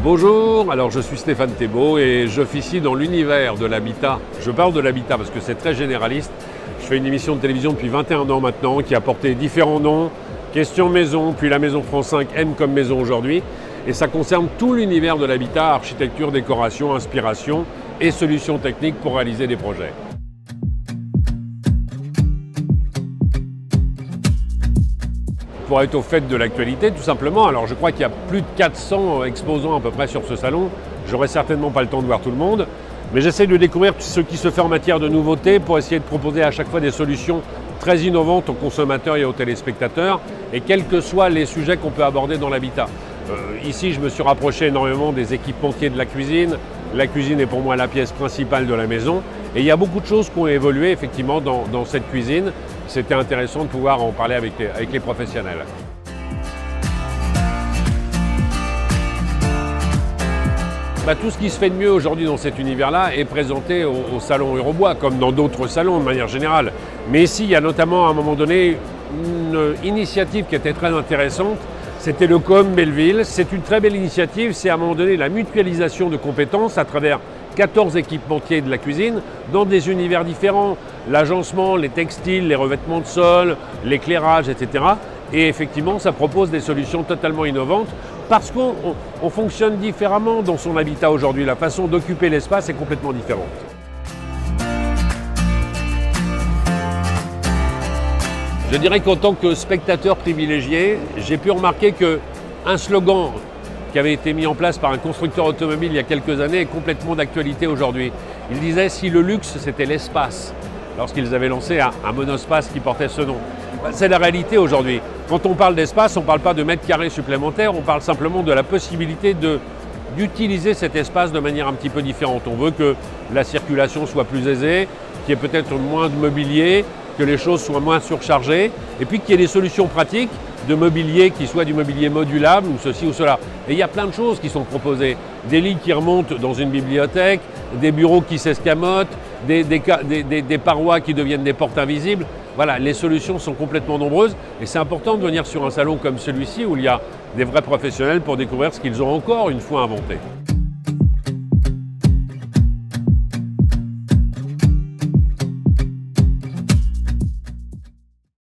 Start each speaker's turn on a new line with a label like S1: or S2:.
S1: Bonjour, alors je suis Stéphane Thébault et j'officie dans l'univers de l'habitat. Je parle de l'habitat parce que c'est très généraliste. Je fais une émission de télévision depuis 21 ans maintenant qui a porté différents noms. Question Maison, puis la Maison France 5, M comme Maison aujourd'hui. Et ça concerne tout l'univers de l'habitat, architecture, décoration, inspiration et solutions techniques pour réaliser des projets. Pour être au fait de l'actualité, tout simplement. Alors je crois qu'il y a plus de 400 exposants à peu près sur ce salon. J'aurai certainement pas le temps de voir tout le monde, mais j'essaie de découvrir ce qui se fait en matière de nouveautés pour essayer de proposer à chaque fois des solutions très innovantes aux consommateurs et aux téléspectateurs, et quels que soient les sujets qu'on peut aborder dans l'habitat. Ici, je me suis rapproché énormément des équipementiers de la cuisine. La cuisine est pour moi la pièce principale de la maison. Et il y a beaucoup de choses qui ont évolué effectivement dans cette cuisine. C'était intéressant de pouvoir en parler avec les professionnels. Tout ce qui se fait de mieux aujourd'hui dans cet univers-là est présenté au salon Eurobois, comme dans d'autres salons de manière générale. Mais ici, il y a notamment à un moment donné une initiative qui était très intéressante. C'était le COM Belleville. C'est une très belle initiative. C'est à un moment donné la mutualisation de compétences à travers 14 équipementiers de la cuisine dans des univers différents. L'agencement, les textiles, les revêtements de sol, l'éclairage, etc. Et effectivement, ça propose des solutions totalement innovantes parce qu'on fonctionne différemment dans son habitat aujourd'hui. La façon d'occuper l'espace est complètement différente. Je dirais qu'en tant que spectateur privilégié, j'ai pu remarquer qu'un slogan qui avait été mis en place par un constructeur automobile il y a quelques années est complètement d'actualité aujourd'hui. Il disait « si le luxe c'était l'espace », lorsqu'ils avaient lancé un monospace qui portait ce nom. C'est la réalité aujourd'hui. Quand on parle d'espace, on ne parle pas de mètres carrés supplémentaires, on parle simplement de la possibilité d'utiliser cet espace de manière un petit peu différente. On veut que la circulation soit plus aisée, qu'il y ait peut-être moins de mobilier, que les choses soient moins surchargées, et puis qu'il y ait des solutions pratiques de mobilier qui soit du mobilier modulable ou ceci ou cela. Et il y a plein de choses qui sont proposées. Des lits qui remontent dans une bibliothèque, des bureaux qui s'escamotent, des parois qui deviennent des portes invisibles. Voilà, les solutions sont complètement nombreuses et c'est important de venir sur un salon comme celui-ci où il y a des vrais professionnels pour découvrir ce qu'ils ont encore une fois inventé.